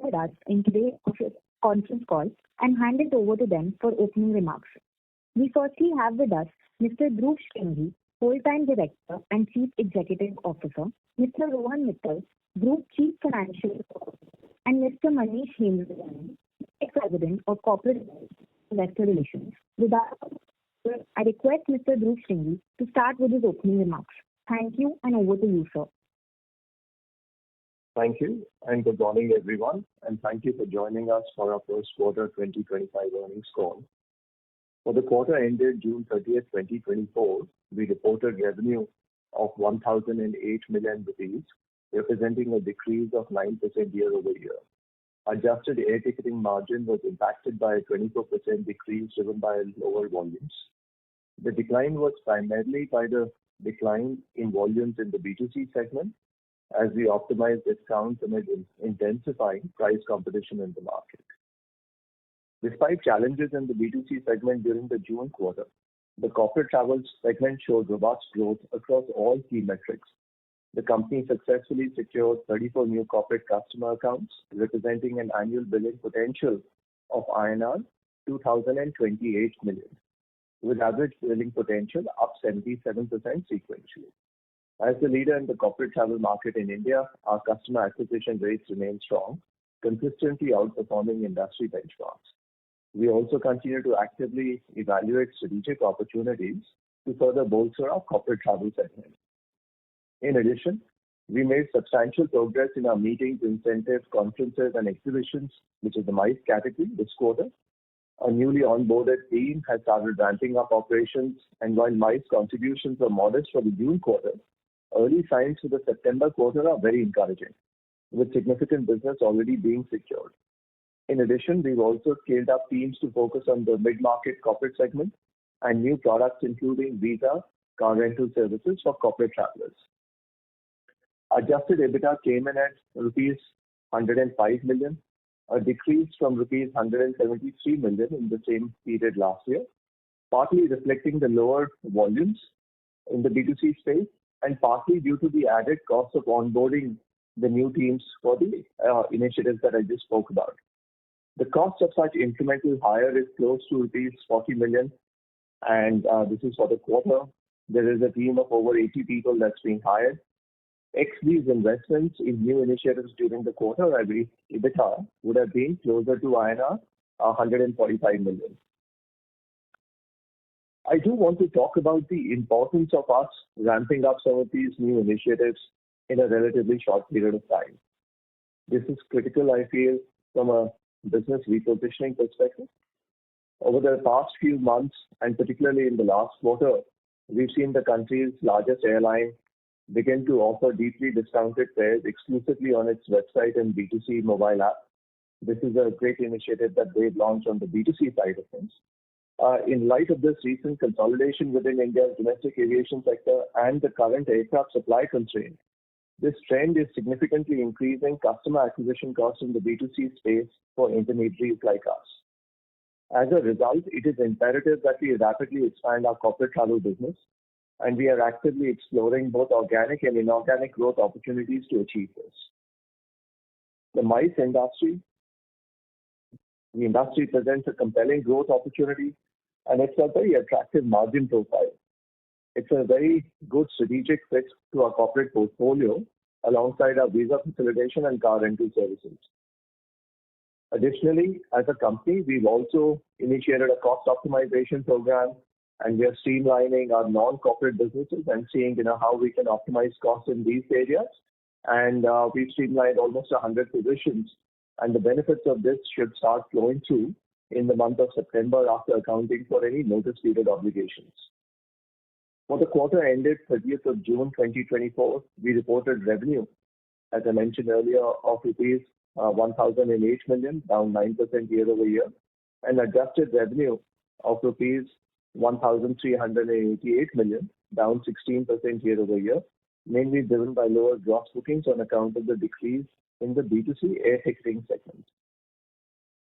with us in today's conference call and hand it over to them for opening remarks. We firstly have with us Mr. Dhruv Shringi, Whole-time Director and Chief Executive Officer, Mr. Rohan Mittal, Group Chief Financial Officer, and Mr. Manish Hemrajani, Vice President of Corporate Investor Relations. Without further ado, I request Mr. Dhruv Shringi to start with his opening remarks. Thank you, and over to you, sir. Thank you, and good morning, everyone, and thank you for joining us for our first quarter 2025 earnings call. For the quarter ended June 30th, 2024, we reported revenue of 1,008 million rupees, representing a decrease of 9% year-over-year. Adjusted air ticketing margin was impacted by a 24% decrease driven by lower volumes. The decline was primarily by the decline in volumes in the B2C segment as we optimized discounts amid intensifying price competition in the market. Despite challenges in the B2C segment during the June quarter, the corporate travel segment showed robust growth across all key metrics. The company successfully secured 34 new corporate customer accounts, representing an annual billing potential of INR 2,028 million, with average billing potential up 77% sequentially. As the leader in the corporate travel market in India, our customer acquisition rates remain strong, consistently outperforming industry benchmarks. We also continue to actively evaluate strategic opportunities to further bolster our corporate travel segment. In addition, we made substantial progress in our meetings, incentives, conferences, and exhibitions, which is the MICE category this quarter. A newly onboarded team has started ramping up operations, and while MICE contributions are modest for the June quarter, early signs for the September quarter are very encouraging, with significant business already being secured. In addition, we've also scaled up teams to focus on the mid-market corporate segment and new products including visa, car rental services for corporate travelers. Adjusted EBITDA came in at rupees 105 million, a decrease from rupees 173 million in the same period last year, partly reflecting the lower volumes in the B2C space and partly due to the added cost of onboarding the new teams for the initiatives that I just spoke about. The cost of such incremental hire is close to rupees 40 million, and this is for the quarter. There is a team of over 80 people that's being hired. Ex these investments in new initiatives during the quarter, our EBITDA would have been closer to INR 145 million. I do want to talk about the importance of us ramping up some of these new initiatives in a relatively short period of time. This is critical, I feel, from a business repositioning perspective. Over the past few months, and particularly in the last quarter, we've seen the country's largest airline begin to offer deeply discounted fares exclusively on its website and B2C mobile app. This is a great initiative that they've launched on the B2C side of things. In light of this recent consolidation within India's domestic aviation sector and the current aircraft supply constraint, this trend is significantly increasing customer acquisition costs in the B2C space for intermediaries like us. As a result, it is imperative that we rapidly expand our corporate travel business, and we are actively exploring both organic and inorganic growth opportunities to achieve this. The MICE industry, presents a compelling growth opportunity, and it's a very attractive margin profile. It's a very good strategic fit to our corporate portfolio alongside our visa facilitation and car rental services. Additionally, as a company, we've also initiated a cost optimization program, and we are streamlining our non-corporate businesses and seeing how we can optimize costs in these areas. And we've streamlined almost 100 positions, and the benefits of this should start flowing through in the month of September after accounting for any notice period obligations. For the quarter ended 30th of June 2024, we reported revenue, as I mentioned earlier, of rupees 1,008 million, down 9% year-over-year, and adjusted revenue of rupees 1,388 million, down 16% year-over-year, mainly driven by lower gross bookings on account of the decrease in the B2C air ticketing segment.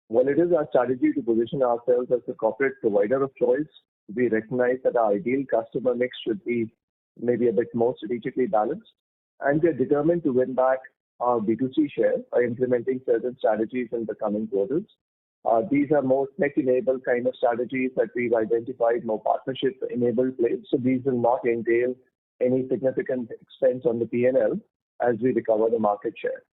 While it is our strategy to position ourselves as a corporate provider of choice, we recognize that our ideal customer mix should be maybe a bit more strategically balanced, and we are determined to win back our B2C share by implementing certain strategies in the coming quarters. These are more tech-enabled kind of strategies that we've identified, more partnership-enabled plays. So these will not entail any significant expense on the P&L as we recover the market share.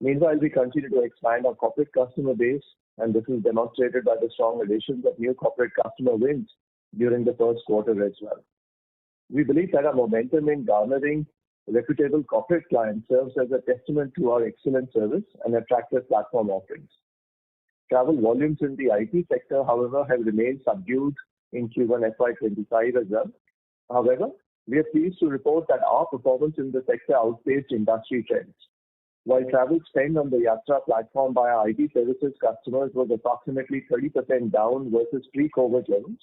Meanwhile, we continue to expand our corporate customer base, and this is demonstrated by the strong additions of new corporate customer wins during the first quarter as well. We believe that our momentum in garnering reputable corporate clients serves as a testament to our excellent service and attractive platform offerings. Travel volumes in the IT sector, however, have remained subdued in Q1FY25 as well. However, we are pleased to report that our performance in the sector outpaced industry trends. While travel spend on the Yatra platform by our IT services customers was approximately 30% down versus pre-COVID levels,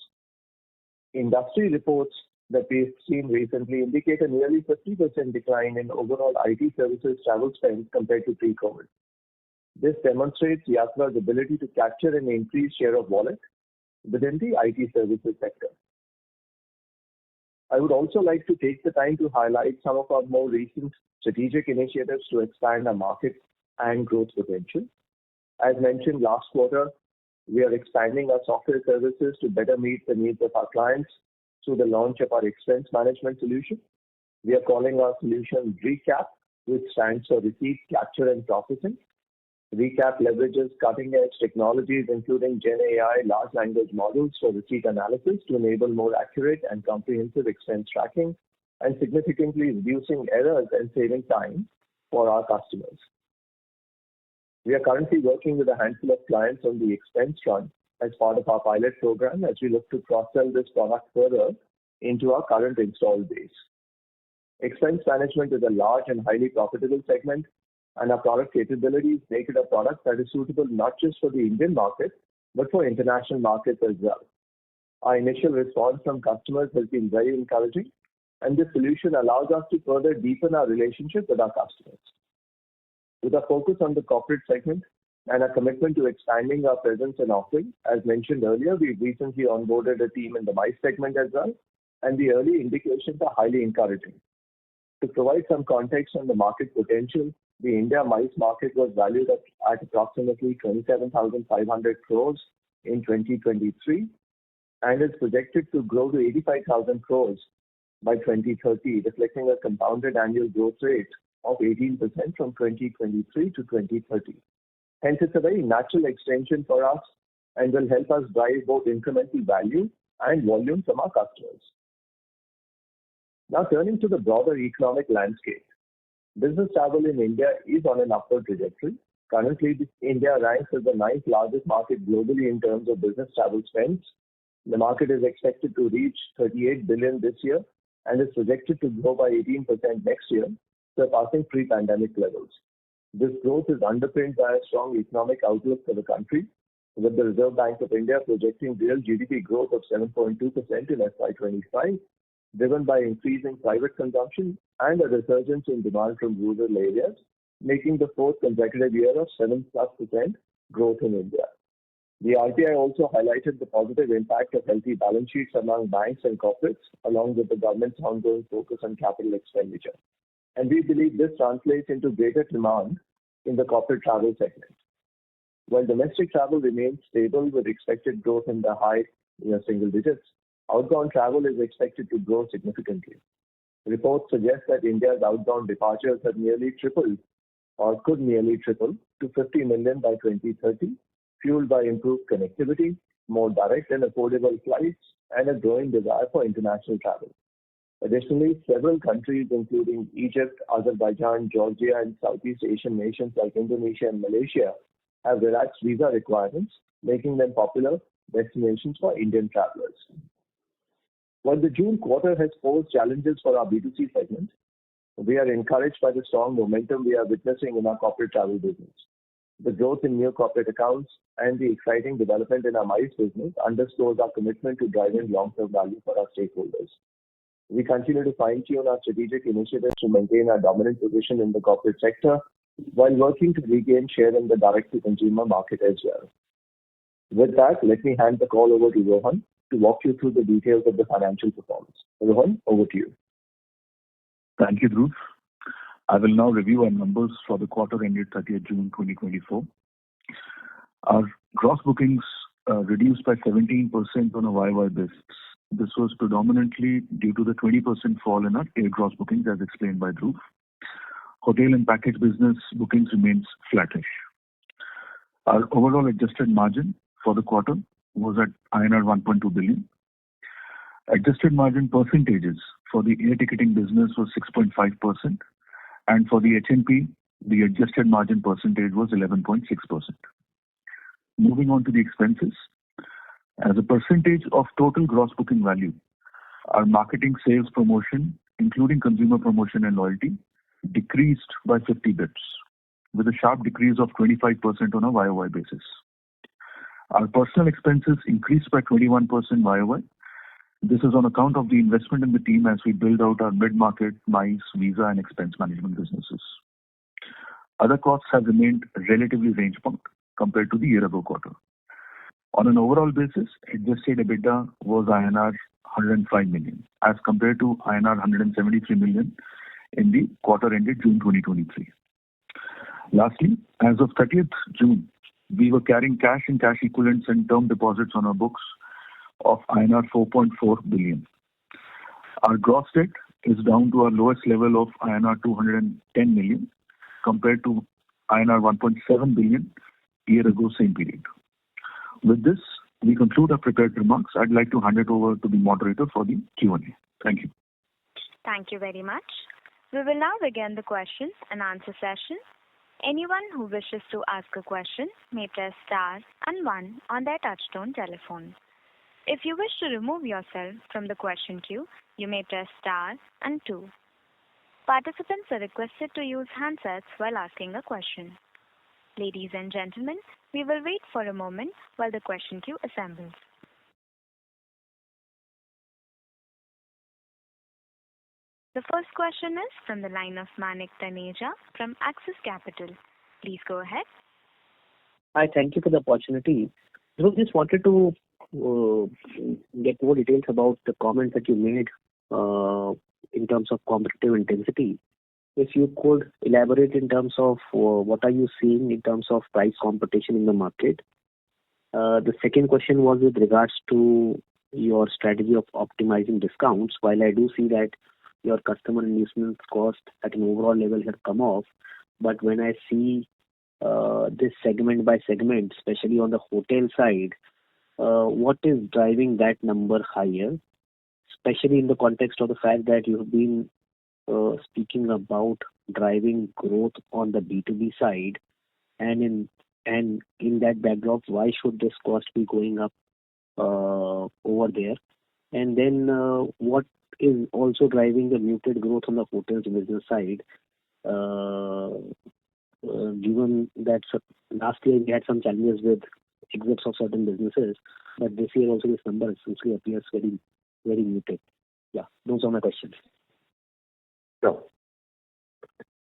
industry reports that we've seen recently indicate a nearly 50% decline in overall IT services travel spend compared to pre-COVID. This demonstrates Yatra's ability to capture an increased share of wallet within the IT services sector. I would also like to take the time to highlight some of our more recent strategic initiatives to expand our market and growth potential. As mentioned last quarter, we are expanding our software services to better meet the needs of our clients through the launch of our expense management solution. We are calling our solution Recap, which stands for Receipt Capture and Processing. Recap leverages cutting-edge technologies including Gen AI large language models for receipt analysis to enable more accurate and comprehensive expense tracking and significantly reducing errors and saving time for our customers. We are currently working with a handful of clients on the expense front as part of our pilot program as we look to cross-sell this product further into our current installed base. Expense management is a large and highly profitable segment, and our product capabilities make it a product that is suitable not just for the Indian market, but for international markets as well. Our initial response from customers has been very encouraging, and this solution allows us to further deepen our relationship with our customers. With a focus on the corporate segment and a commitment to expanding our presence and offering, as mentioned earlier, we recently onboarded a team in the MICE segment as well, and the early indications are highly encouraging. To provide some context on the market potential, the India MICE market was valued at approximately 27,500 crores in 2023 and is projected to grow to 85,000 crores by 2030, reflecting a compounded annual growth rate of 18% from 2023 to 2030. Hence, it's a very natural extension for us and will help us drive both incremental value and volume from our customers. Now, turning to the broader economic landscape, business travel in India is on an upward trajectory. Currently, India ranks as the 9th largest market globally in terms of business travel spends. The market is expected to reach 38 billion this year and is projected to grow by 18% next year, surpassing pre-pandemic levels. This growth is underpinned by a strong economic outlook for the country, with the Reserve Bank of India projecting real GDP growth of 7.2% in FY25, driven by increasing private consumption and a resurgence in demand from rural areas, making the fourth consecutive year of 7+% growth in India. The RBI also highlighted the positive impact of healthy balance sheets among banks and corporates, along with the government's ongoing focus on capital expenditure. And we believe this translates into greater demand in the corporate travel segment. While domestic travel remains stable with expected growth in the high single digits, outbound travel is expected to grow significantly. Reports suggest that India's outbound departures have nearly tripled or could nearly triple to 50 million by 2030, fueled by improved connectivity, more direct and affordable flights, and a growing desire for international travel. Additionally, several countries, including Egypt, Azerbaijan, Georgia, and Southeast Asian nations like Indonesia and Malaysia, have relaxed visa requirements, making them popular destinations for Indian travelers. While the June quarter has posed challenges for our B2C segment, we are encouraged by the strong momentum we are witnessing in our corporate travel business. The growth in new corporate accounts and the exciting development in our MICE business underscores our commitment to driving long-term value for our stakeholders. We continue to fine-tune our strategic initiatives to maintain our dominant position in the corporate sector while working to regain share in the direct-to-consumer market as well. With that, let me hand the call over to Rohan to walk you through the details of the financial performance. Rohan, over to you. Thank you, Dhruv. I will now review our numbers for the quarter ended 30th June 2024. Our gross bookings reduced by 17% on a YY basis. This was predominantly due to the 20% fall in our air gross bookings, as explained by Dhruv. Hotel and package business bookings remains flattish. Our overall adjusted margin for the quarter was at INR 1.2 billion. Adjusted margin percentages for the air ticketing business was 6.5%, and for the H&P, the adjusted margin percentage was 11.6%. Moving on to the expenses. As a percentage of total gross booking value, our marketing, sales, promotion, including consumer promotion and loyalty, decreased by 50 bps, with a sharp decrease of 25% on a YOY basis. Our personal expenses increased by 21% YOY. This is on account of the investment in the team as we build out our mid-market, MICE, visa and expense management businesses. Other costs have remained relatively range-bound compared to the year-ago quarter. On an overall basis, adjusted EBITDA was INR 105 million as compared to INR 173 million in the quarter ended June 2023. Lastly, as of 30th June, we were carrying cash and cash equivalents and term deposits on our books of INR 4.4 billion. Our gross debt is down to our lowest level of INR 210 million compared to INR 1.7 billion year ago same period. With this, we conclude our prepared remarks. I'd like to hand it over to the moderator for the Q&A. Thank you. Thank you very much. We will now begin the question and answer session. Anyone who wishes to ask a question may press star and 1 on their touchtone telephone. If you wish to remove yourself from the question queue, you may press star and 2. Participants are requested to use handsets while asking a question. Ladies and gentlemen, we will wait for a moment while the question queue assembles. The first question is from the line of Manik Taneja from Axis Capital. Please go ahead. Hi, thank you for the opportunity. Dhruv, just wanted to get more details about the comments that you made in terms of competitive intensity. If you could elaborate in terms of what are you seeing in terms of price competition in the market. The second question was with regards to your strategy of optimizing discounts. While I do see that your customer engagement cost at an overall level have come off, but when I see this segment by segment, especially on the hotel side, what is driving that number higher, especially in the context of the fact that you have been speaking about driving growth on the B2B side, and in that backdrop, why should this cost be going up over there? And then what is also driving the muted growth on the hotels business side, given that last year we had some challenges with exits of certain businesses, but this year also this number essentially appears very, very muted. Yeah, those are my questions. Sure.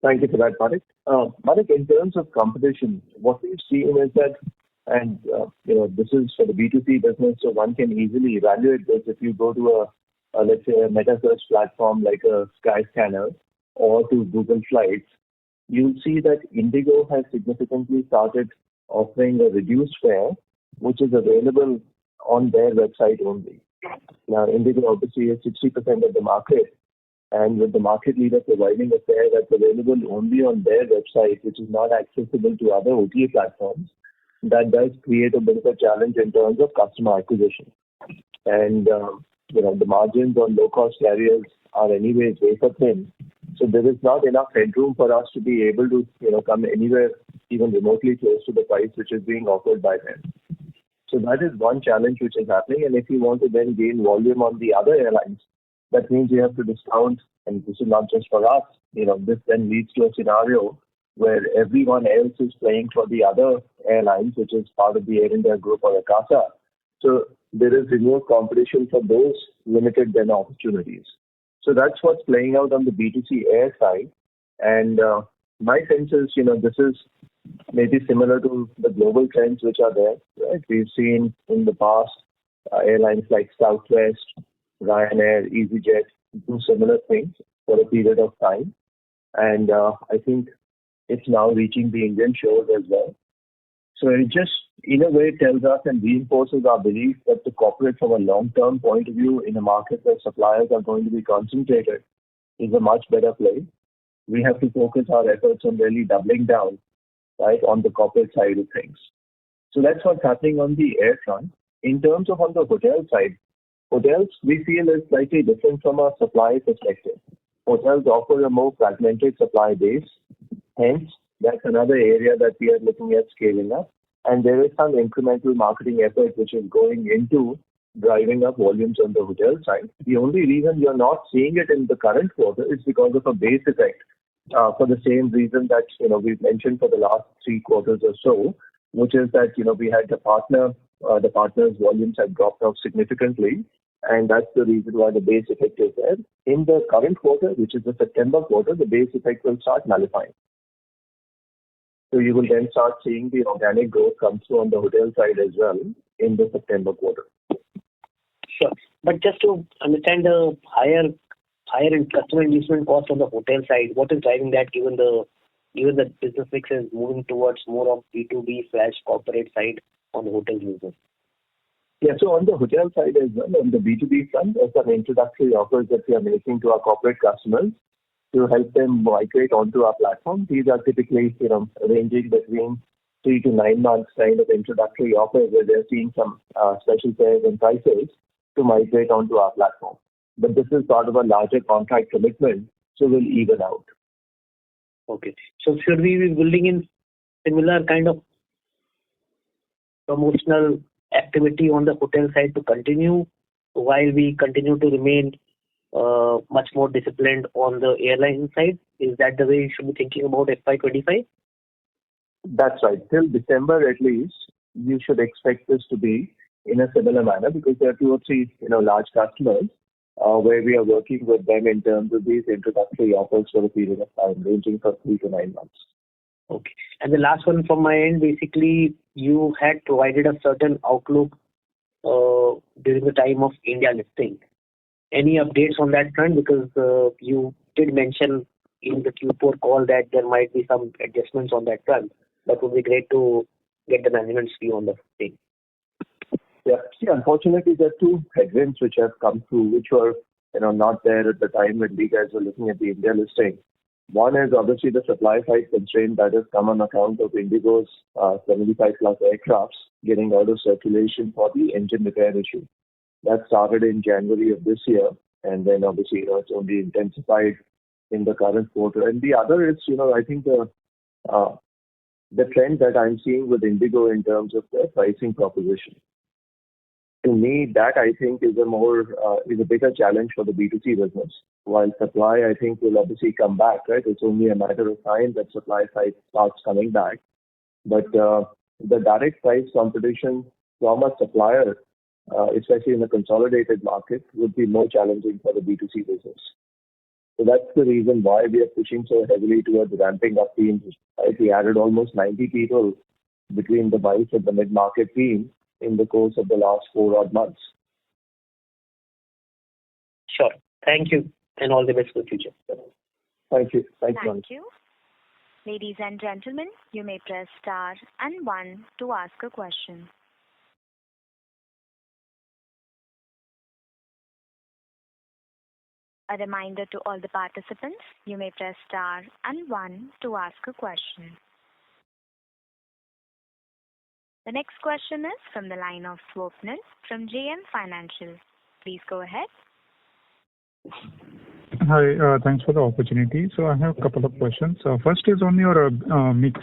Thank you for that, Manik. Manik, in terms of competition, what we've seen is that, and this is for the B2C business, so one can easily evaluate this if you go to let's say a meta search platform like a Skyscanner or to Google Flights, you'll see that Indigo has significantly started offering a reduced fare, which is available on their website only. Now, Indigo obviously is 60% of the market, and with the market leader providing a fare that's available only on their website, which is not accessible to other OTA platforms, that does create a bit of a challenge in terms of customer acquisition. And the margins on low-cost carriers are anyways wafer thin, so there is not enough headroom for us to be able to come anywhere even remotely close to the price which is being offered by them. So that is one challenge which is happening, and if you want to then gain volume on the other airlines, that means you have to discount, and this is not just for us. This then leads to a scenario where everyone else is playing for the other airlines, which is part of the Air India group or Akasa. So there is renewed competition for those limited then opportunities. So that's what's playing out on the B2C air side. And my sense is, this is maybe similar to the global trends which are there. Right? We've seen in the past airlines like Southwest, Ryanair, EasyJet do similar things for a period of time. and I think it's now reaching the Indian shores as well. So it just, in a way, tells us and reinforces our belief that the corporate, from a long-term point of view, in a market where suppliers are going to be concentrated, is a much better place. We have to focus our efforts on really doubling down, right, on the corporate side of things. So that's what's happening on the air front. In terms of on the hotel side, hotels we feel is slightly different from a supply perspective. Hotels offer a more fragmented supply base. Hence, that's another area that we are looking at scaling up. And there is some incremental marketing effort which is going into driving up volumes on the hotel side. The only reason you're not seeing it in the current quarter is because of a base effect, for the same reason that we've mentioned for the last 3 quarters or so, which is that we had the partner's volumes had dropped off significantly, and that's the reason why the base effect is there. In the current quarter, which is the September quarter, the base effect will start nullifying. So you will then start seeing the organic growth come through on the hotel side as well in the September quarter. Sure. But just to understand the higher customer engagement cost on the hotel side, what is driving that, given the business mix is moving towards more of B2B/corporate side on the hotel business? Yeah, so on the hotel side as well, on the B2B front, there's some introductory offers that we are making to our corporate customers to help them migrate onto our platform. These are typically, ranging between 3 to 9 months kind of introductory offers where they're seeing some special fares and prices to migrate onto our platform. But this is part of a larger contract commitment, so we'll even out. Okay. So should we be building in similar kind of promotional activity on the hotel side to continue while we continue to remain much more disciplined on the airline side? Is that the way you should be thinking about FY25? That's right. Till December at least, you should expect this to be in a similar manner, because there are 2 or 3 large customers where we are working with them in terms of these introductory offers for a period of time, ranging from 3 to 9 months. Okay. And the last one from my end, basically, you had provided a certain outlook during the time of India listing. Any updates on that front? Because you did mention in the Q4 call that there might be some adjustments on that front. That would be great to get the management's view on the thing. Yeah. See, unfortunately, there are 2 headwinds which have come through, which were not there at the time when we guys were looking at the India listing. One is obviously the supply side constraint that has come on account of IndiGo's 75 plus aircrafts getting out of circulation for the engine repair issue. That started in January of this year, and then obviously it's only intensified in the current quarter. And the other is, I think the trend that I'm seeing with IndiGo in terms of their pricing proposition. To me, that I think is a bigger challenge for the B2C business. While supply, I think, will obviously come back, right? It's only a matter of time that supply side starts coming back. But the direct price competition from a supplier, especially in a consolidated market, would be more challenging for the B2C business. So that's the reason why we are pushing so heavily towards ramping up teams. Right? We added almost 90 people between the MICE and the mid-market team in the course of the last 4 odd months. Sure. Thank you, and all the best for the future. Thank you. Thank you. Ladies and gentlemen, you may press star and 1 to ask a question. A reminder to all the participants, you may press star and 1 to ask a question. The next question is from the line of Swapnil from JM Financial. Please go ahead. Hi, thanks for the opportunity. So I have a couple of questions. First is on your mix.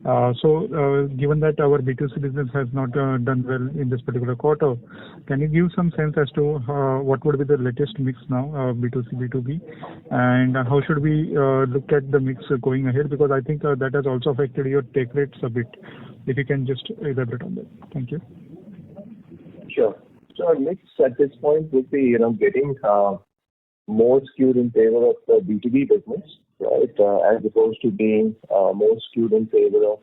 Given that our B2C business has not done well in this particular quarter, can you give some sense as to what would be the latest mix now, B2C, B2B, and how should we look at the mix going ahead? Because I think that has also affected your take rates a bit. If you can just elaborate on that. Thank you. Sure. So our mix at this point would be, getting more skewed in favor of the B2B business, right, as opposed to being more skewed in favor of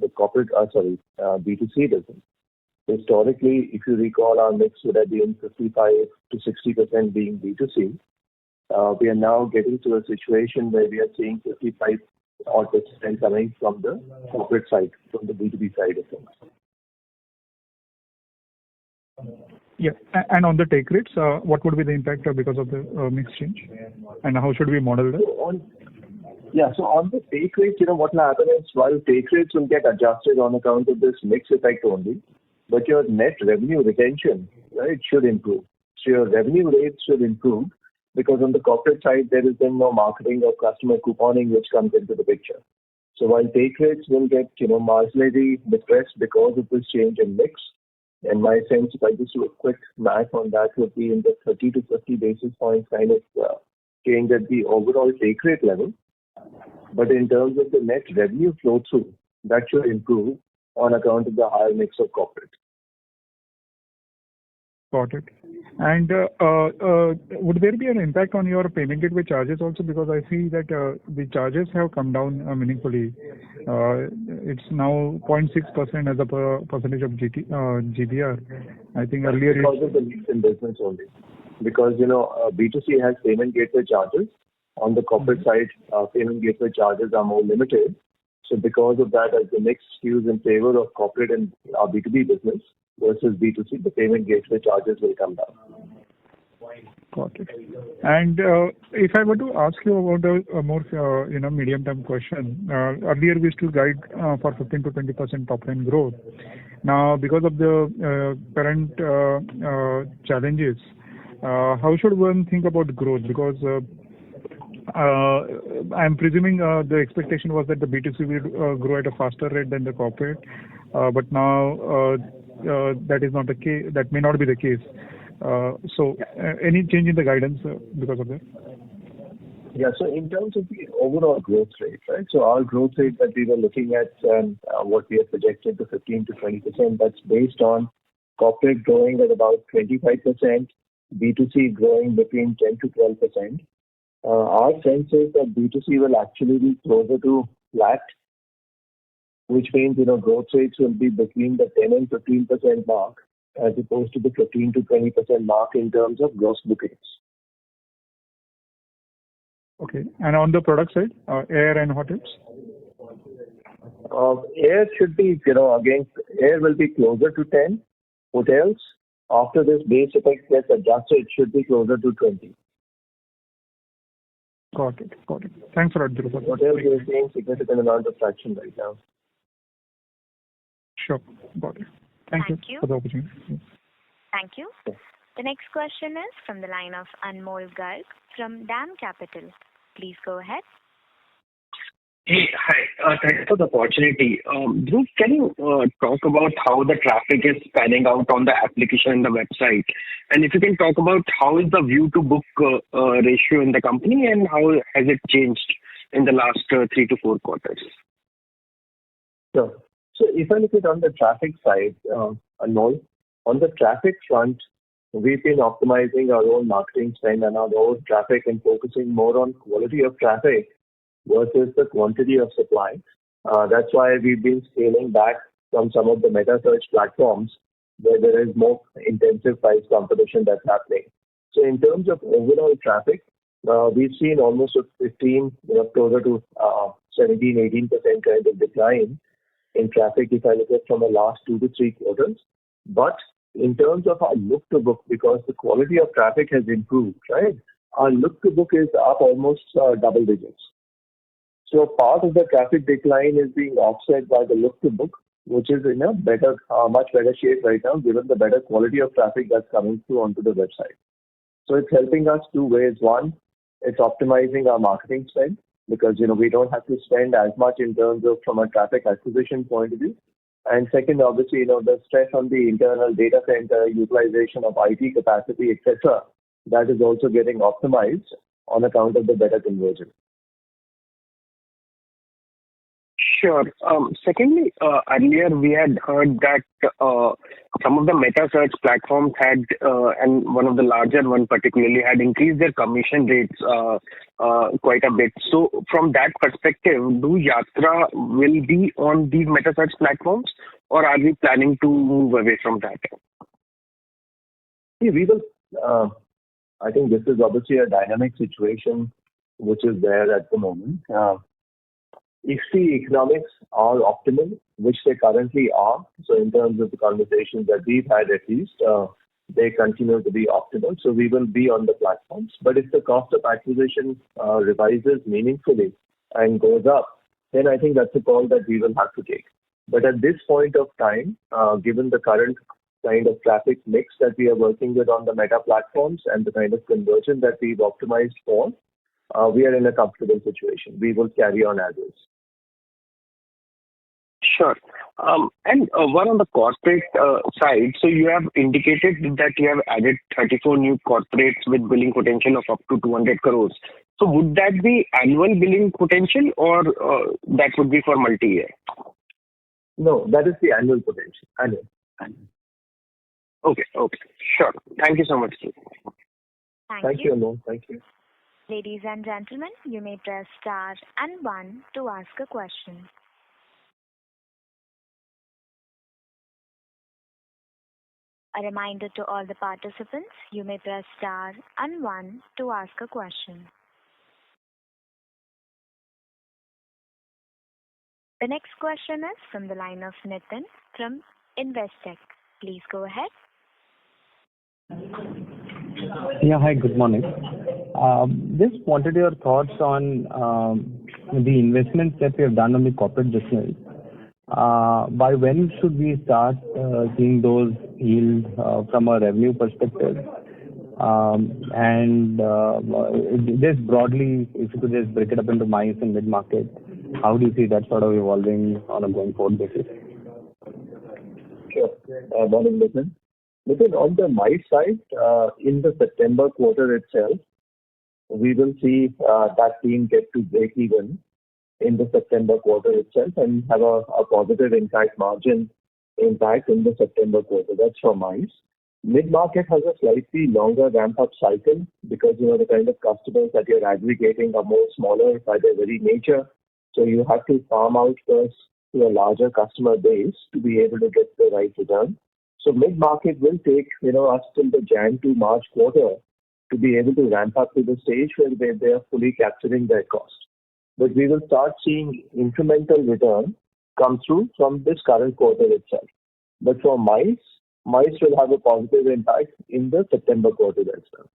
the corporate, B2C business. Historically, if you recall, our mix would have been 55 to 60% being B2C we are now getting to a situation where we are seeing 55% coming from the corporate side, from the B2B side of things. Yeah. And on the take rates, what would be the impact because of the mix change? And how should we model that? So on the take rates, what will happen is while take rates will get adjusted on account of this mix effect only, but your net revenue retention, right, should improve. So your revenue rates should improve because on the corporate side, there is then no marketing or customer couponing which comes into the picture. So while take rates will get, marginally depressed because of this change in mix, and my sense, if I just do a quick math on that, would be in the 30 to 50 basis points kind of change at the overall take rate level. But in terms of the net revenue flow through, that should improve on account of the higher mix of corporate. Got it. And would there be an impact on your payment gateway charges also? Because I see that the charges have come down meaningfully. It's now 0.6% as a percentage of GDR. I think earlier because of the mix in business only. Because, B2C has payment gateway charges. On the corporate side, payment gateway charges are more limited. So because of that, as the mix skews in favor of corporate and B2B business versus B2C, the payment gateway charges will come down. Got it. And if I were to ask you about a more medium-term question, earlier we used to guide for 15 to 20% top-line growth. Now, because of the current challenges, how should one think about growth? Because I'm presuming the expectation was that the B2C will grow at a faster rate than the corporate, but now that is not the case. That may not be the case. Any change in the guidance because of that? Yeah, so in terms of the overall growth rate, right? So our growth rate that we were looking at, what we have projected to 15 to 20%, that's based on corporate growing at about 25%, B2C growing between 10 to 12%. Our sense is that B2C will actually be closer to flat, which means, growth rates will be between the 10 and 15% mark, as opposed to the 15 to 20% mark in terms of gross bookings. Okay. And on the product side, air and hotels? Air should be, again, air will be closer to 10. Hotels, after this base effect gets adjusted, should be closer to 20. Got it. Thanks for that, Dhruv. Hotels, we are seeing significant amount of traction right now. Sure. Got it. Thank you for the opportunity. Thank you. The next question is from the line of Anmol Garg from DAM Capital. Please go ahead. Hey, hi. Thanks for the opportunity. Dhruv, can you talk about how the traffic is panning out on the application and the website? And if you can talk about how is the view to book ratio in the company and how has it changed in the last 3 to 4 quarters? Sure. So if I look at on the traffic side, Anmol, on the traffic front, we've been optimizing our own marketing spend and our own traffic and focusing more on quality of traffic versus the quantity of supply. That's why we've been scaling back from some of the meta search platforms where there is more intensive price competition that's happening. So in terms of overall traffic, we've seen almost a 15, closer to 17, 18% kind of decline in traffic if I look at from the last 2 to 3 quarters. But in terms of our look to book, because the quality of traffic has improved, right? Our look to book is up almost double digits. So part of the traffic decline is being offset by the look to book, which is in a better, much better shape right now, given the better quality of traffic that's coming through onto the website. So it's helping us 2 ways. One, it's optimizing our marketing spend because, we don't have to spend as much in terms of from a traffic acquisition point of view. And second, obviously, the stress on the internal data center, utilization of IT capacity, etc., that is also getting optimized on account of the better conversion. Sure. Secondly, earlier we had heard that some of the meta search platforms had, and one of the larger one particularly, had increased their commission rates quite a bit. So from that perspective, do Yatra will be on these meta search platforms or are we planning to move away from that? We will, I think this is obviously a dynamic situation which is there at the moment. If the economics are optimal, which they currently are, so in terms of the conversations that we've had at least, they continue to be optimal. So we will be on the platforms. But if the cost of acquisition revises meaningfully and goes up, then I think that's a call that we will have to take. But at this point of time, given the current kind of traffic mix that we are working with on the Meta platforms and the kind of conversion that we've optimized for, we are in a comfortable situation. We will carry on as is. Sure. And one on the corporate side, so you have indicated that you have added 34 new corporates with billing potential of up to 200 crores. So would that be annual billing potential or that would be for multi-year? No, that is the annual potential. Annual. Okay. Sure. Thank you so much. Thank you, Anil. Thank you. Ladies and gentlemen, you may press star and 1 to ask a question. A reminder to all the participants, you may press star and 1 to ask a question. The next question is from the line of Nitin from Investec. Please go ahead. Yeah, hi, good morning. Just wanted your thoughts on the investments that we have done on the corporate business. By when should we start seeing those yield from a revenue perspective? And just broadly, if you could just break it up into MICE and mid-market, how do you see that sort of evolving on a going forward basis? Sure. Morning, Nitin. Nitin, on the MICE side, in the September quarter itself, we will see that team get to break even in the September quarter itself and have a positive margin impact in the September quarter. That's for MICE. Mid-market has a slightly longer ramp-up cycle because, the kind of customers that you're aggregating are more smaller by their very nature. So you have to farm out first to a larger customer base to be able to get the right return. So mid-market will take, us till the Jan to March quarter to be able to ramp up to the stage where they are fully capturing their cost. But we will start seeing incremental return come through from this current quarter itself. But for MICE will have a positive impact in the September quarter as well.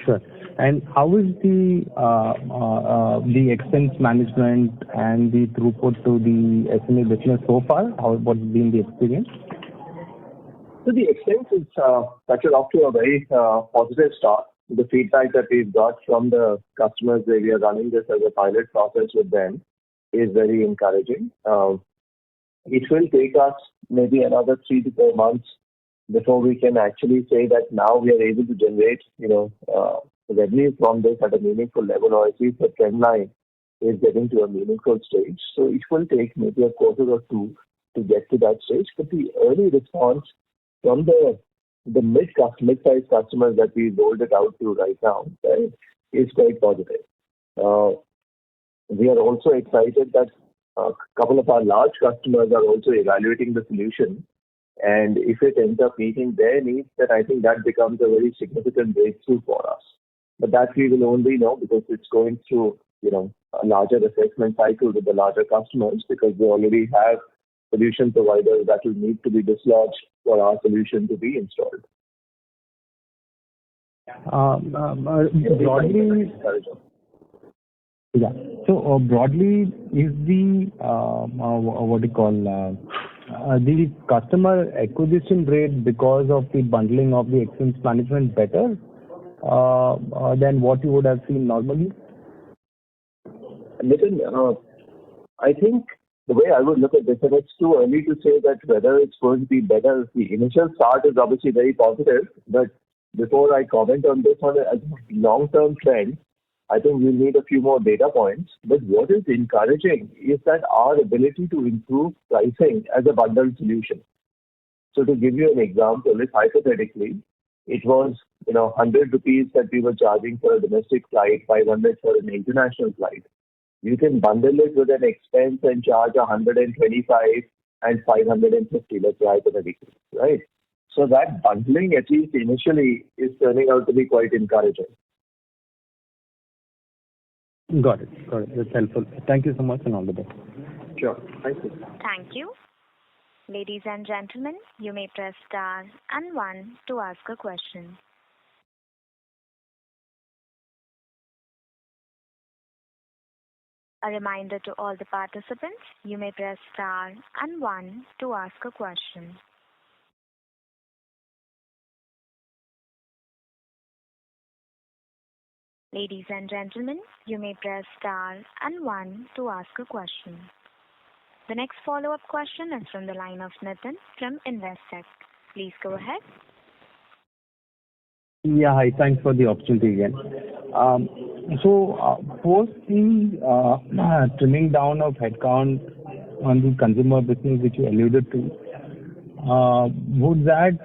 Sure. And how is the expense management and the throughput to the SME business so far? What's been the experience? So the expense is started off to a very positive start. The feedback that we've got from the customers where we are running this as a pilot process with them is very encouraging. It will take us maybe another 3 to 4 months before we can actually say that now we are able to generate, revenue from this at a meaningful level, or at least the trend line is getting to a meaningful stage. So it will take maybe a quarter or two to get to that stage. But the early response from the mid-sized customers that we rolled it out to right now is quite positive. We are also excited that a couple of our large customers are also evaluating the solution. And if it ends up meeting their needs, then I think that becomes a very significant breakthrough for us. But that we will only know because it's going through, a larger assessment cycle with the larger customers because they already have solution providers that will need to be dislodged for our solution to be installed. Broadly, yeah. So broadly, is the the customer acquisition rate because of the bundling of the expense management better than what you would have seen normally? Listen, I think the way I would look at this, and it's too early to say that whether it's going to be better. The initial start is obviously very positive, but before I comment on this on a long-term trend, I think we'll need a few more data points. But what is encouraging is that our ability to improve pricing as a bundled solution. So to give you an example, if hypothetically it was 100 rupees that we were charging for a domestic flight, 500 for an international flight, you can bundle it with an expense and charge 125 and 550, let's say hypothetically, right? So that bundling, at least initially, is turning out to be quite encouraging. Got it. Got it. That's helpful. Thank you so much and all the best. Sure. Thank you. Thank you. Ladies and gentlemen, you may press star and one to ask a question. A reminder to all the participants, you may press star and one to ask a question. Ladies and gentlemen, you may press star and one to ask a question. The next follow-up question is from the line of Nitin from Investec. Please go ahead. Yeah, hi. Thanks for the opportunity again. Post the trimming down of headcount on the consumer business, which you alluded to, would that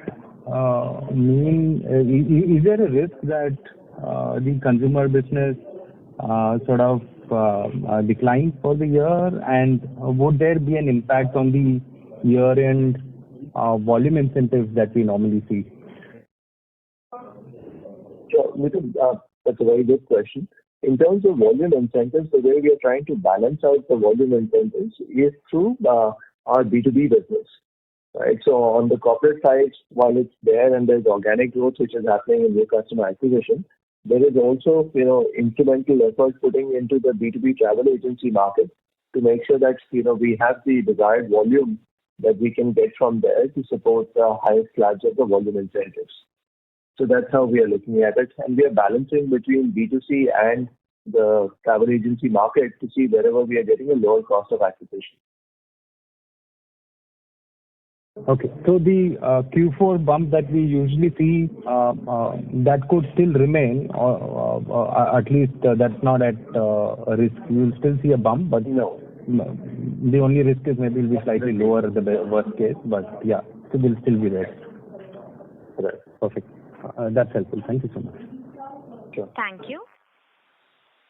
mean, is there a risk that the consumer business sort of decline for the year, and would there be an impact on the year-end volume incentives that we normally see? Sure. Nitin, that's a very good question. In terms of volume incentives, the way we are trying to balance out the volume incentives is through our B2B business. Right. So on the corporate side, while it's there and there's organic growth which is happening in new customer acquisition, there is also, incremental effort putting into the B2B travel agency market to make sure that, we have the desired volume that we can get from there to support the highest slabs of the volume incentives. So that's how we are looking at it. And we are balancing between B2C and the travel agency market to see wherever we are getting a lower cost of acquisition. Okay. So the Q4 bump that we usually see, that could still remain, or at least that's not at risk. You will still see a bump, but no. The only risk is maybe it will be slightly lower at the worst case, but yeah, it will still be there. Right. Perfect. That's helpful. Thank you so much. Sure. Thank you.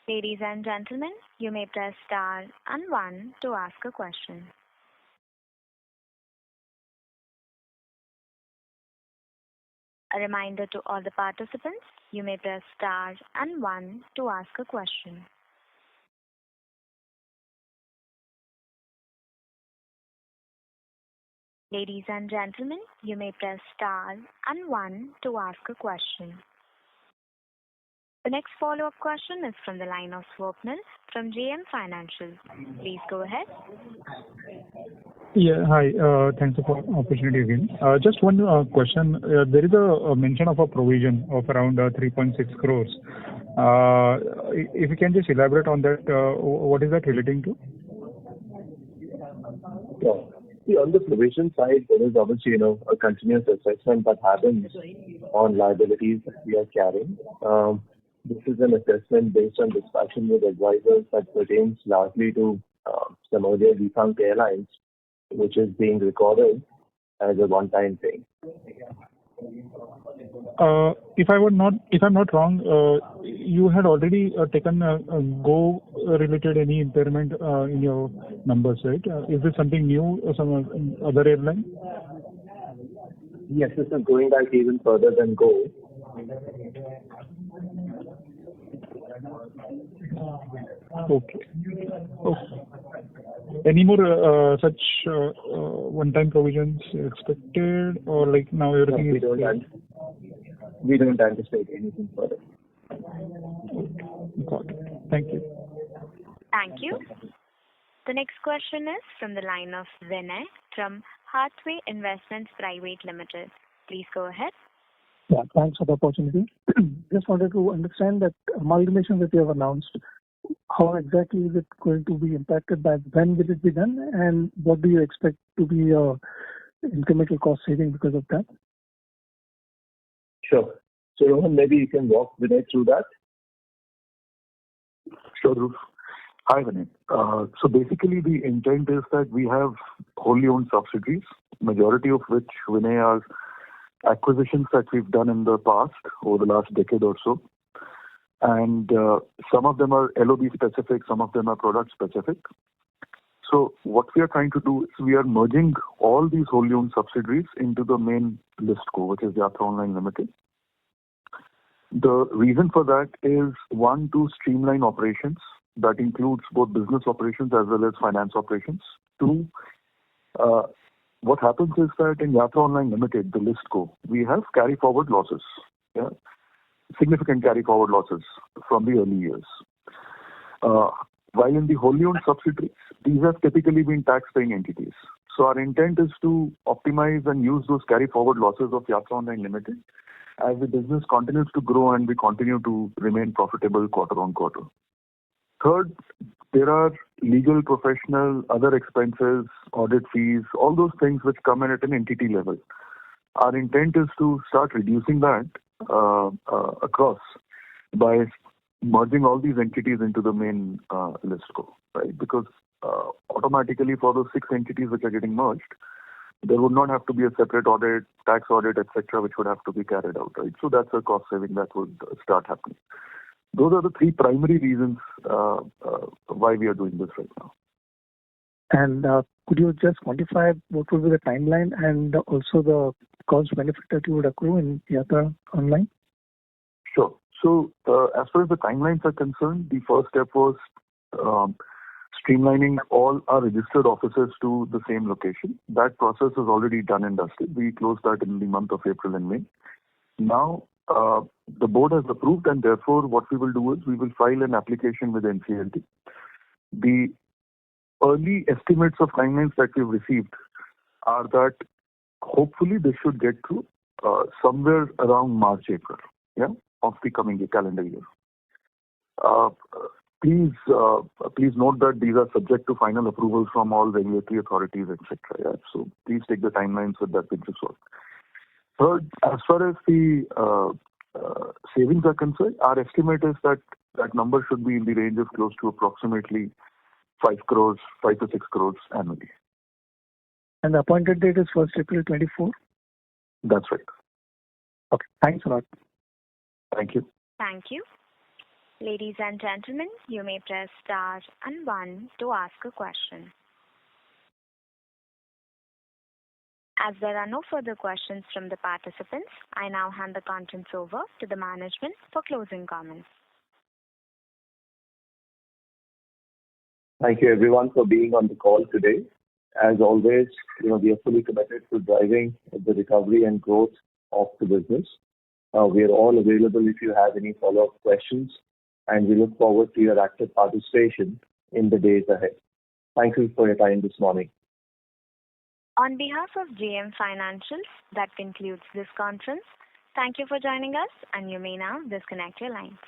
Ladies and gentlemen, you may press star and one to ask a question. A reminder to all the participants, you may press star and one to ask a question. Ladies and gentlemen, you may press star and one to ask a question. The next follow-up question is from the line of Swapnil from JM Financial. Please go ahead. Yeah, hi. Thanks for the opportunity again. Just one question. There is a mention of a provision of around 3.6 crores. If you can just elaborate on that, what is that relating to? Yeah. See, on the provision side, there is obviously, a continuous assessment that happens on liabilities that we are carrying. This is an assessment based on discussion with advisors that pertains largely to some earlier defunct airlines, which is being recorded as a one-time thing. If I'm not wrong, you had already taken a Go-related any impairment in your numbers, right? Is this something new or some other airline? Yes, this is going back even further than Go. Okay. Any more such one-time provisions expected, or like now everything No, is... We don't anticipate anything further. Okay. Got it. Thank you. Thank you. The next question is from the line of Vinay from Hathway Investments Private Limited. Please go ahead. Yeah, thanks for the opportunity. Just wanted to understand that amalgamation that you have announced, how exactly is it going to be impacted by, when will it be done, and what do you expect to be your incremental cost saving because of that? Sure. So Rohan, maybe you can walk Vinay through that. Sure, Dhruv. Hi, Vinay. So basically the intent is that we have wholly owned subsidiaries, majority of which, Vinay, are acquisitions that we've done in the past over the last decade or so. And some of them are LOB specific, some of them are product specific. So what we are trying to do is we are merging all these wholly owned subsidiaries into the main listco, which is Yatra Online Limited. The reason for that is, one, to streamline operations. That includes both business operations as well as finance operations. Two, what happens is that in Yatra Online Limited, the listco, we have carry forward losses, significant carry forward losses from the early years. While in the wholly owned subsidiaries, these have typically been tax-paying entities. So our intent is to optimize and use those carry forward losses of Yatra Online Limited as the business continues to grow and we continue to remain profitable quarter on quarter. Third, there are legal, professional, other expenses, audit fees, all those things which come in at an entity level. Our intent is to start reducing that across by merging all these entities into the main listco, right? Because automatically for those 6 entities which are getting merged, there would not have to be a separate audit, tax audit, etc., which would have to be carried out, right? So that's a cost saving that would start happening. Those are the 3 primary reasons why we are doing this right now. And could you just quantify what would be the timeline and also the cost benefit that you would accrue in Yatra Online? Sure. So as far as the timelines are concerned, the first step was streamlining all our registered offices to the same location. That process is already done and dusted. We closed that in the month of April and May. Now, the board has approved, and therefore what we will do is we will file an application with NCLT. The early estimates of timelines that we've received are that hopefully this should get through somewhere around March, April, of the coming calendar year. Please note that these are subject to final approvals from all regulatory authorities, etc. So please take the timelines with that pinch of salt. Third, as far as the savings are concerned, our estimate is that that number should be in the range of close to approximately 5 to 6 crores annually. And the appointed date is 1st April 24? That's right. Okay, thanks a lot. Thank you. Thank you. Ladies and gentlemen, you may press star and 1 to ask a question. As there are no further questions from the participants, I now hand the conference over to the management for closing comments. Thank you everyone for being on the call today. As always, we are fully committed to driving the recovery and growth of the business. We are all available if you have any follow-up questions, and we look forward to your active participation in the days ahead. Thank you for your time this morning. On behalf of JM Financials, that concludes this conference. Thank you for joining us, and you may now disconnect your lines.